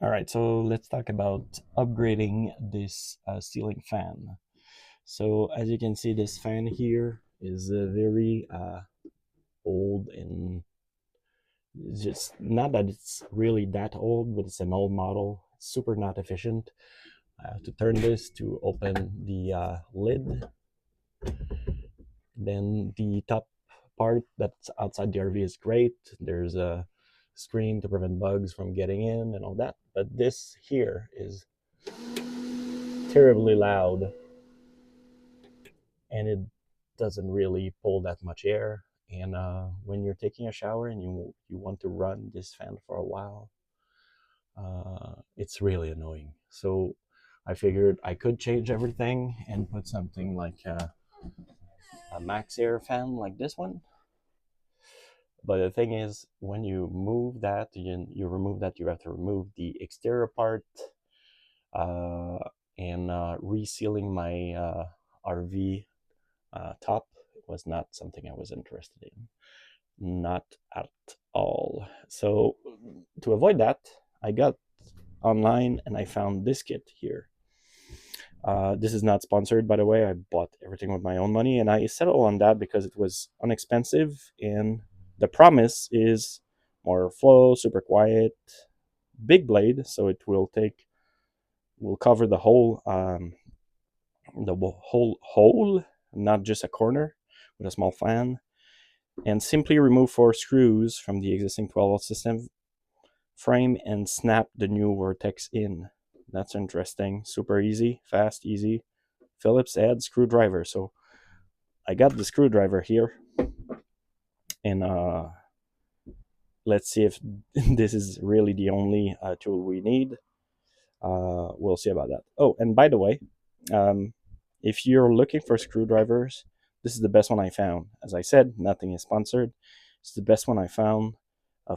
All right, so let's talk about upgrading this ceiling fan. So as you can see, this fan here is very old, and it's just not that it's really that old, but it's an old model. It's super not efficient. I have to turn this to open the lid. Then the top part that's outside the RV is great. There's a screen to prevent bugs from getting in and all that. But this here is terribly loud, and it doesn't really pull that much air. And when you're taking a shower and you want to run this fan for a while, it's really annoying. So I figured I could change everything and put something like a max air fan like this one. But the thing is, when you move that, you remove that, you have to remove the exterior part, uh, and resealing my RV top was not something I was interested in. Not at all. So to avoid that, I got online and I found this kit here. This is not sponsored, by the way. I bought everything with my own money, and I settled on that because it was inexpensive, and the promise is more flow, super quiet, big blade, so it will cover the whole hole, not just a corner, with a small fan, and simply remove 4 screws from the existing 12-volt system frame and snap the new vortex in. That's interesting. Super easy, fast, easy. Phillips head screwdriver. So I got the screwdriver here, and let's see if this is really the only tool we need. We'll see about that. Oh, and by the way, um, if you're looking for screwdrivers, this is the best one I found. As I said, nothing is sponsored. It's the best one I found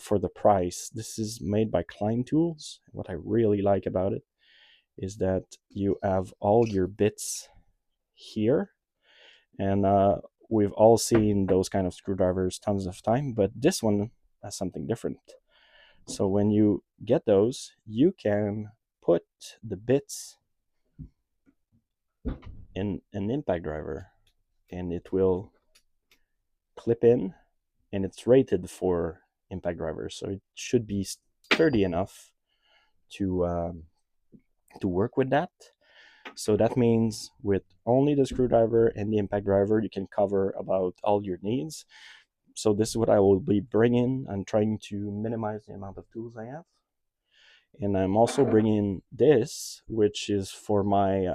for the price. This is made by Klein Tools. What I really like about it is that you have all your bits here, and we've all seen those kind of screwdrivers tons of time, but this one has something different. So when you get those, you can put the bits in an impact driver, and it will clip in, and it's rated for impact drivers, so it should be sturdy enough to work with that. So that means with only the screwdriver and the impact driver, you can cover about all your needs. So this is what I will be bringing. I'm trying to minimize the amount of tools I have. And I'm also bringing this, which is for my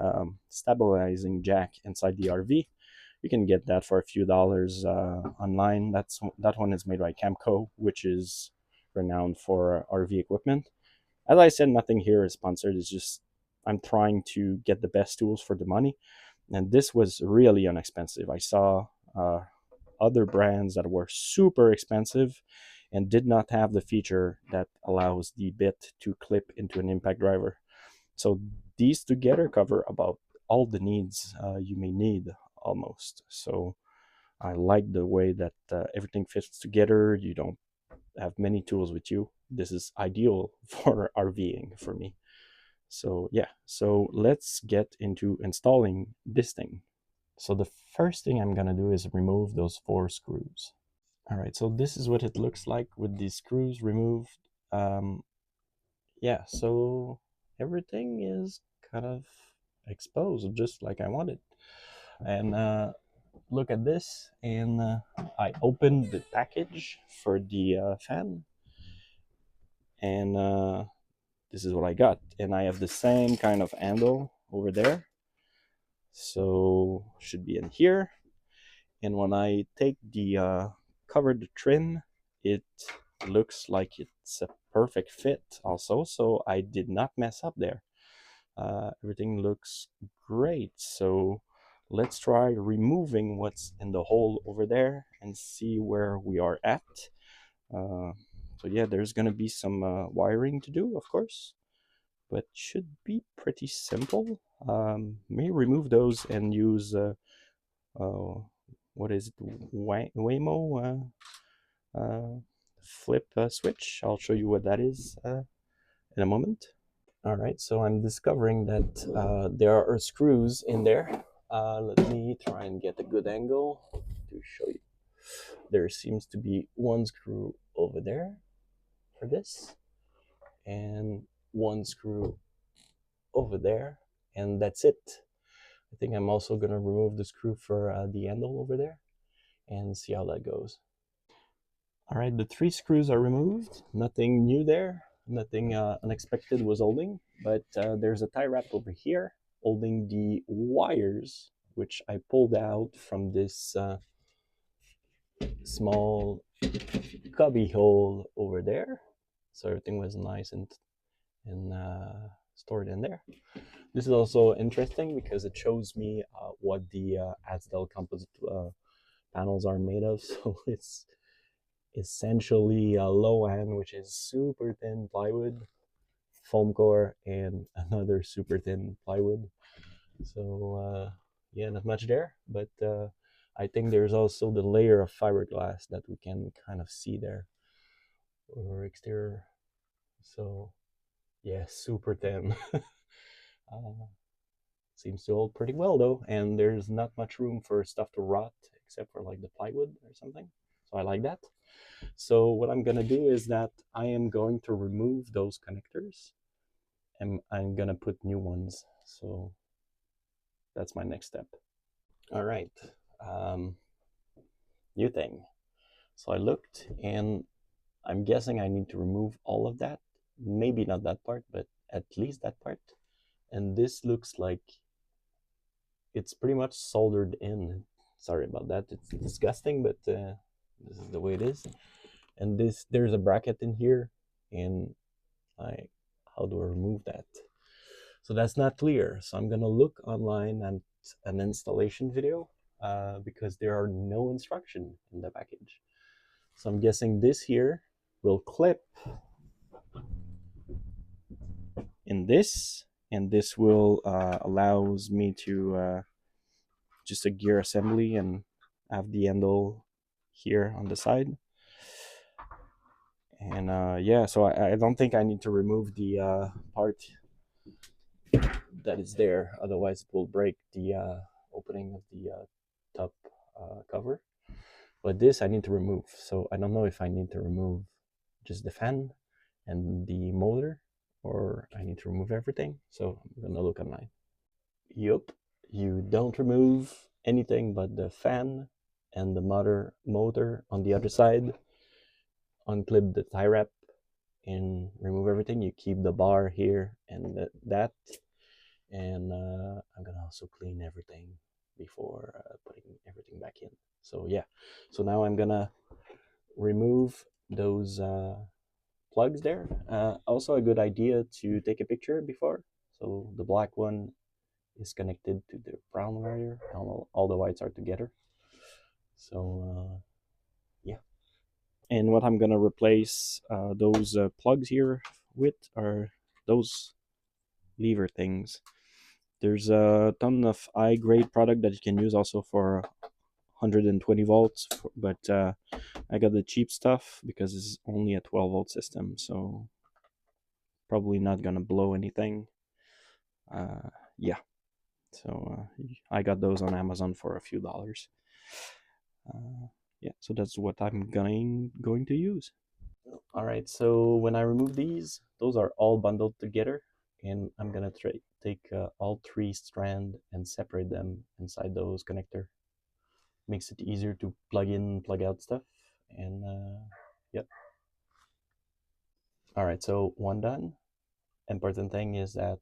stabilizing jack inside the RV. You can get that for a few dollars online. That one is made by Camco, which is renowned for RV equipment. As I said, nothing here is sponsored. It's just I'm trying to get the best tools for the money, and this was really inexpensive. I saw other brands that were super expensive and did not have the feature that allows the bit to clip into an impact driver. So these together cover about all the needs you may need almost. So I like the way that everything fits together. You don't have many tools with you. This is ideal for RVing for me. So yeah, so let's get into installing this thing. So the first thing I'm gonna do is remove those 4 screws. All right, so this is what it looks like with the screws removed. Um, yeah, so everything is kind of exposed just like I wanted. And look at this, and I opened the package for the fan, and this is what I got. And I have the same kind of handle over there, so should be in here. And when I take the covered trim, it looks like it's a perfect fit also, so I did not mess up there. Everything looks great. So let's try removing what's in the hole over there and see where we are at. Uh, so yeah, there's gonna be some wiring to do, of course, but should be pretty simple. May remove those and use uh, what is it, Waymo flip switch. I'll show you what that is in a moment. All right, so I'm discovering that there are screws in there. Let me try and get a good angle to show you. There seems to be one screw over there for this, and one screw over there, and that's it. I think I'm also gonna remove the screw for the handle over there and see how that goes. All right, the 3 screws are removed. Nothing new there. Nothing unexpected was holding, but there's a tie wrap over here holding the wires, which I pulled out from this small cubby hole over there. So everything was nice and stored in there. This is also interesting because it shows me what the Asdel composite panels are made of. So it's essentially a low end, which is super thin plywood, foam core, and another super thin plywood. So yeah, not much there, but I think there's also the layer of fiberglass that we can kind of see there, or exterior. So yeah, super thin. Seems to hold pretty well though, and there's not much room for stuff to rot except for like the plywood or something. So I like that. So what I'm gonna do is that I am going to remove those connectors and I'm gonna put new ones. So that's my next step. All right, new thing. So I looked and I'm guessing I need to remove all of that. Maybe not that part, but at least that part. And this looks like it's pretty much soldered in. Sorry about that. It's disgusting, but this is the way it is. And there's a bracket in here, and how do I remove that? So that's not clear. So I'm gonna look online at an installation video because there are no instruction in the package. So I'm guessing this here will clip in this, and this will allows me to just a gear assembly and have the handle here on the side. And yeah, so I don't think I need to remove the part that is there, otherwise it will break the opening of the top cover. But this I need to remove, so I don't know if I need to remove just the fan and the motor, or I need to remove everything. So I'm gonna look online. Yup, you don't remove anything but the fan and the motor on the other side. Unclip the tie wrap and remove everything. You keep the bar here and that. And I'm gonna also clean everything before putting everything back in. So yeah, so now I'm gonna remove those plugs there. Also a good idea to take a picture before. So the black one is connected to the brown wire. All the whites are together. So yeah. And what I'm gonna replace those plugs here with are those lever things. There's a ton of high grade product that you can use also for 120 volts, but I got the cheap stuff because it's only a 12-volt system, so probably not gonna blow anything. Yeah, so I got those on Amazon for a few dollars. Yeah, so that's what I'm going to use. All right, so when I remove these, those are all bundled together, and I'm gonna take all 3 strands and separate them inside those connector. Makes it easier to plug in, plug out stuff, and yep. All right, so one done. Important thing is that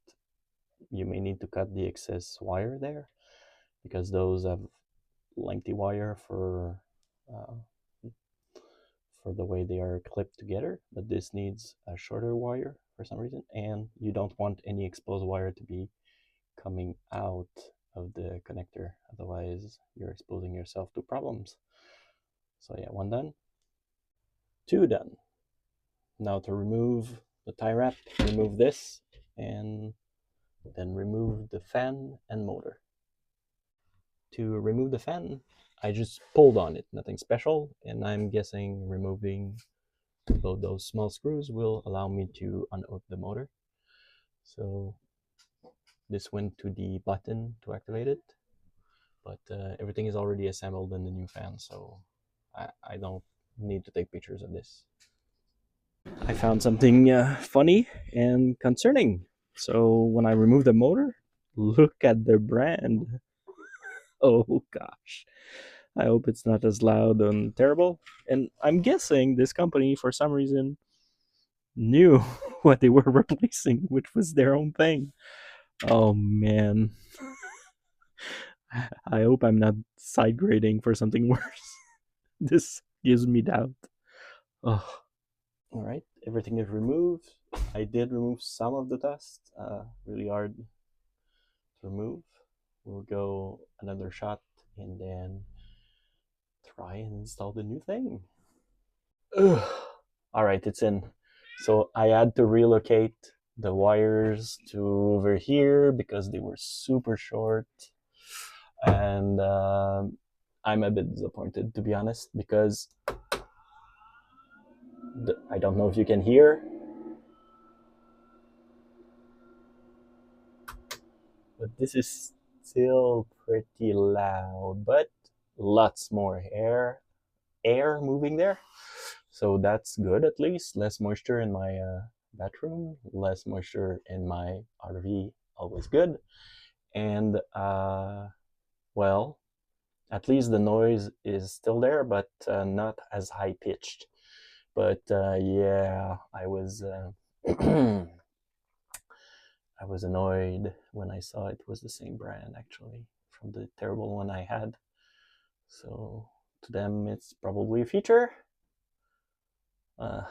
you may need to cut the excess wire there because those have lengthy wire uh, for the way they are clipped together, but this needs a shorter wire for some reason, and you don't want any exposed wire to be coming out of the connector, otherwise you're exposing yourself to problems. So yeah, one done. 2 done. Now to remove the tie wrap, remove this, and then remove the fan and motor. To remove the fan, I just pulled on it, nothing special, and I'm guessing removing Both those small screws will allow me to unhook the motor. So this went to the button to activate it, but everything is already assembled in the new fan, so I don't need to take pictures of this. I found something funny and concerning. So when I remove the motor, look at the brand. Oh gosh. I hope it's not as loud and terrible. And I'm guessing this company, for some reason, knew what they were replacing, which was their own thing. Oh man. I hope I'm not side grading for something worse. This gives me doubt. Oh. All right, everything is removed. I did remove some of the dust, really hard to remove. We'll go another shot and then try and install the new thing. Ugh. All right, it's in. So I had to relocate the wires to over here because they were super short. And I'm a bit disappointed, to be honest, because I don't know if you can hear, but this is still pretty loud, but lots more air moving there. So that's good, at least. Less moisture in my bathroom, less moisture in my RV, always good. And well, at least the noise is still there, but not as high pitched. But yeah, I was I was annoyed when I saw it was the same brand actually from the terrible one I had. So to them, it's probably a feature. Uh,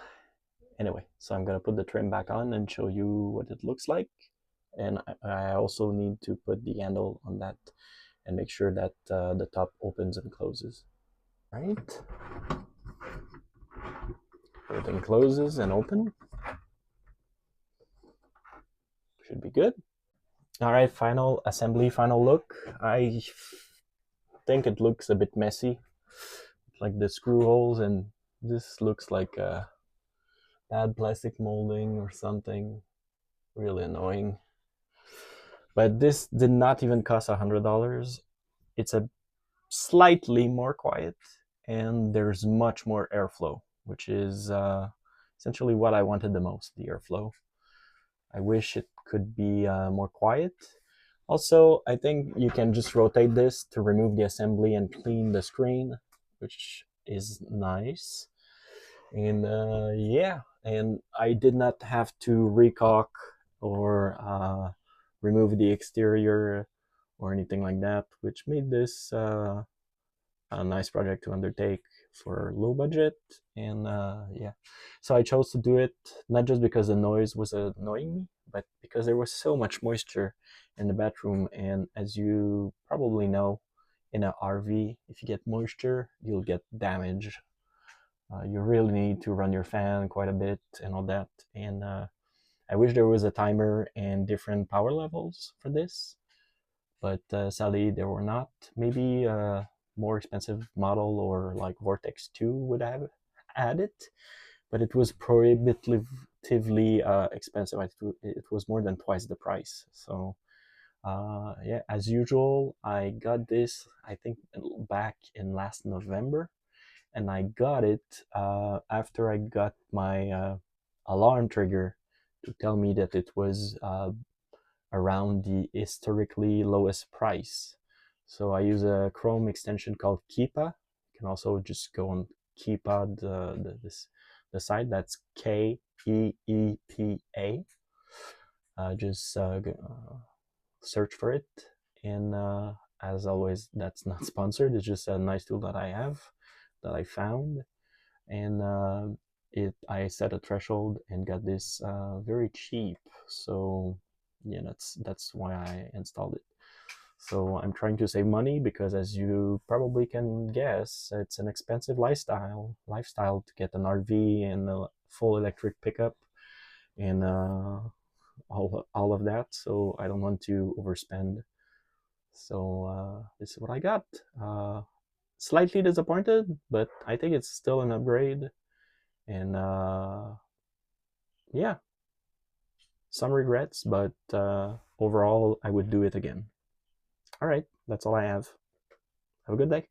anyway, so I'm gonna put the trim back on and show you what it looks like. And I also need to put the handle on that and make sure that the top opens and closes. All right, everything closes and open. Should be good. All right, final assembly, final look. I think it looks a bit messy, like the screw holes, and this looks like a bad plastic molding or something. Really annoying. But this did not even cost $100. It's a slightly more quiet, and there's much more airflow, which is essentially what I wanted the most, the airflow. I wish it could be more quiet. Also, I think you can just rotate this to remove the assembly and clean the screen, which is nice. And yeah, and I did not have to recaulk or remove the exterior or anything like that, which made this a nice project to undertake for low budget. And yeah, so I chose to do it not just because the noise was annoying me, but because there was so much moisture in the bathroom. And as you probably know, in an RV, if you get moisture, you'll get damage. You really need to run your fan quite a bit and all that. And I wish there was a timer and different power levels for this, but sadly there were not. Maybe a more expensive model or like Vortex 2 would have had it, but it was prohibitively expensive. It was more than twice the price. So yeah, as usual, I got this, I think, back in last November, and I got it after I got my alarm trigger to tell me that it was around the historically lowest price. So I use a Chrome extension called Keepa. You can also just go on Keepa, the site. That's Keepa. Just search for it. And as always, that's not sponsored. It's just a nice tool that I have, that I found. And I set a threshold and got this very cheap. So yeah, that's why I installed it. So I'm trying to save money because, as you probably can guess, it's an expensive lifestyle to get an RV and a full electric pickup and all of that. So I don't want to overspend. So this is what I got. Slightly disappointed, but I think it's still an upgrade. And yeah, some regrets, but overall, I would do it again. All right, that's all I have. Have a good day.